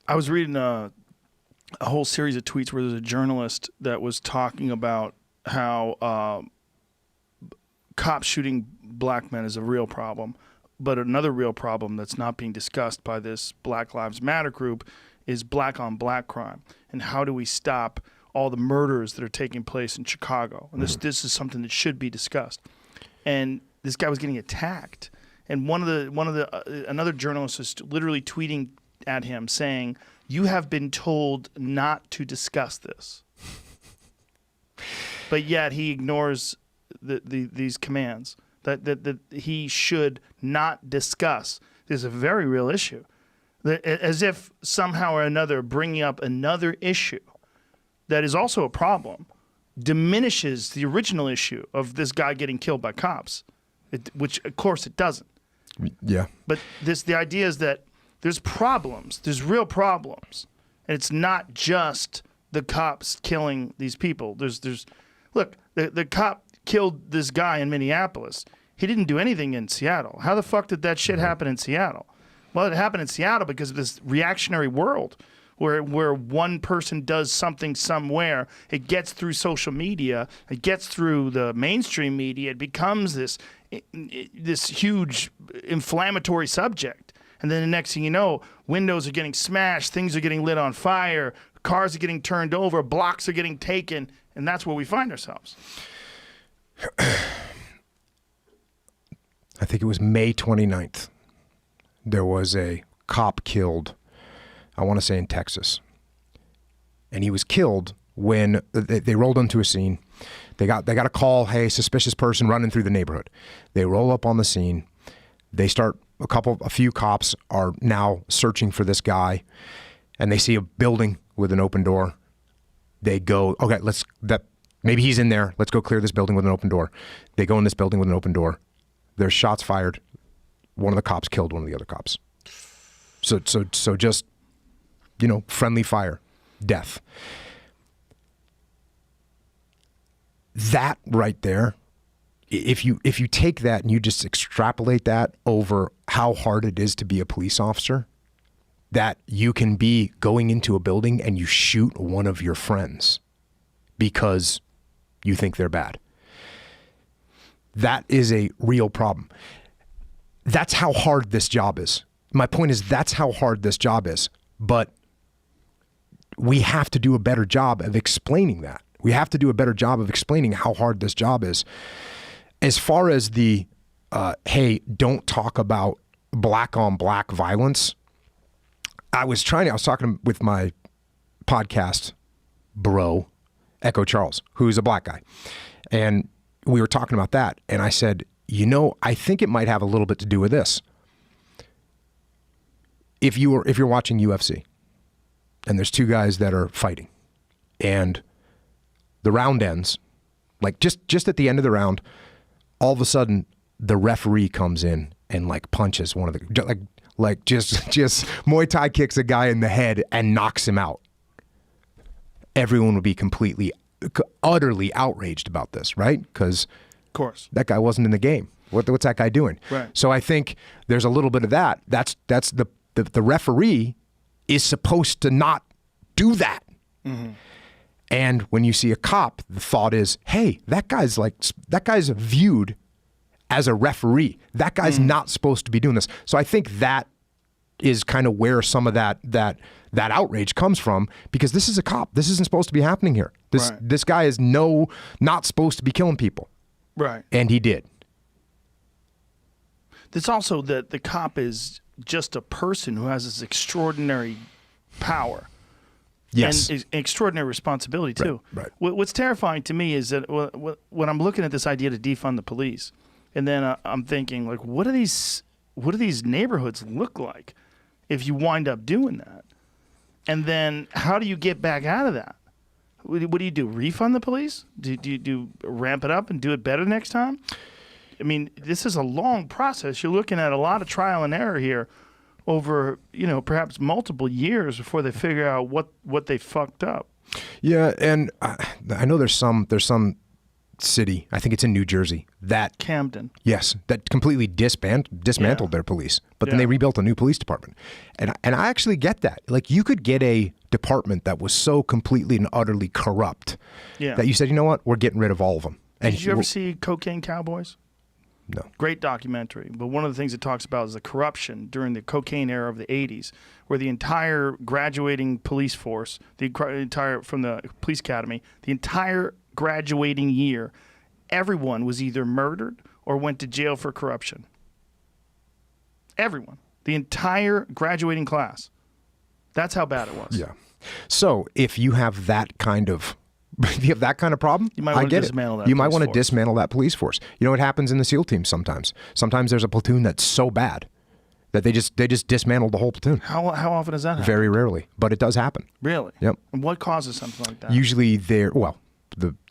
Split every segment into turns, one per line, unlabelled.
I was reading a whole series of tweets where there's a journalist that was talking about how cops shooting black men is a real problem. But another real problem that's not being discussed by this Black Lives Matter group is black on black crime. And how do we stop all the murders that are taking place in Chicago? And this is something that should be discussed. And this guy was getting attacked. And another journalist is literally tweeting at him saying, "You have been told not to discuss this." But yet he ignores these commands that he should not discuss. This is a very real issue. As if somehow or another bringing up another issue that is also a problem diminishes the original issue of this guy getting killed by cops, which of course it doesn't.
Yeah.
But the idea is that there's problems, there's real problems, and it's not just the cops killing these people. Look, the cop killed this guy in Minneapolis. He didn't do anything in Seattle. How the fuck did that shit happen in Seattle? Well, it happened in Seattle because of this reactionary world where one person does something somewhere, it gets through social media, it gets through the mainstream media, it becomes this huge inflammatory subject. And then the next thing you know, windows are getting smashed, things are getting lit on fire, cars are getting turned over, blocks are getting taken, and that's where we find ourselves.
I think it was May 29th. There was a cop killed, I want to say in Texas. And he was killed when they rolled onto a scene. They got a call, hey, suspicious person running through the neighborhood. They roll up on the scene. They start, a few cops are now searching for this guy, and they see a building with an open door. They go, okay, maybe he's in there. Let's go clear this building with an open door. They go in this building with an open door. There's shots fired. One of the cops killed one of the other cops. So just, friendly fire, death. That right there, if you take that and you just extrapolate that over how hard it is to be a police officer, that you can be going into a building and you shoot one of your friends because you think they're bad. That is a real problem. That's how hard this job is. My point is that's how hard this job is. But we have to do a better job of explaining that. We have to do a better job of explaining how hard this job is. As far as the, hey, don't talk about black on black violence. I was talking with my podcast bro, Echo Charles, who's a black guy. And we were talking about that. And I said, I think it might have a little bit to do with this. If you're watching UFC and there's two guys that are fighting and the round ends, like just at the end of the round, all of a sudden the referee comes in and like punches one of the, like just Muay Thai kicks a guy in the head and knocks him out. Everyone would be completely, utterly outraged about this, right? Because
of course
that guy wasn't in the game. What's that guy doing?
Right.
So I think there's a little bit of that. That's the referee is supposed to not do that. Mm-hmm. And when you see a cop, the thought is, hey, that guy's viewed as a referee. That guy's not supposed to be doing this. So I think that is kind of where some of that outrage comes from, because this is a cop. This isn't supposed to be happening here. This guy is not supposed to be killing people.
Right.
And he did.
It's also that the cop is just a person who has this extraordinary power.
Yes.
And extraordinary responsibility too.
Right.
What's terrifying to me is that when I'm looking at this idea to defund the police, and then I'm thinking, like, what do these neighborhoods look like if you wind up doing that? And then how do you get back out of that? What do you do? Refund the police? Do you ramp it up and do it better next time? I mean, this is a long process. You're looking at a lot of trial and error here over, perhaps multiple years before they figure out what they fucked up.
Yeah, and I know there's some city, I think it's in New Jersey, that
Camden.
yes, that completely dismantled their police, but then they rebuilt a new police department. And I actually get that. Like, you could get a department that was so completely and utterly corrupt that you said, you know what, we're getting rid of all of them. And
Did you ever see Cocaine Cowboys?
No.
Great documentary. But one of the things it talks about is the corruption during the cocaine era of the 80s, where the entire graduating police force, the entire from the police academy, the entire graduating year, everyone was either murdered or went to jail for corruption. Everyone. The entire graduating class. That's how bad it was.
Yeah. So if you have that kind of if you have that kind of problem,
you might
I
want to
get
dismantle
it.
that
You might
police
want to
force.
dismantle that police force. You know what happens in the SEAL teams sometimes? Sometimes there's a platoon that's so bad that they just dismantle the whole platoon.
How often does that happen?
Very rarely, but it does happen.
Really?
Yep.
And what causes something like that?
Usually the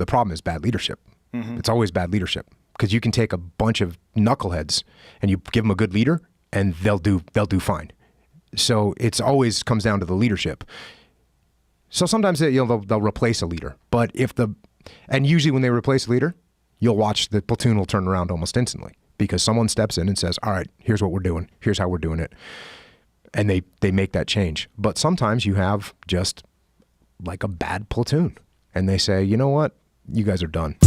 problem is bad leadership. It's always bad leadership, because you can take a bunch of knuckleheads and you give them a good leader and they'll do fine. So it's always comes down to the leadership. So sometimes they'll replace a leader, but and usually when they replace a leader, you'll watch the platoon will turn around almost instantly, because someone steps in and says, all right, here's what we're doing. Here's how we're doing it. And they make that change. But sometimes you have just like a bad platoon and they say, you know what? You guys are done.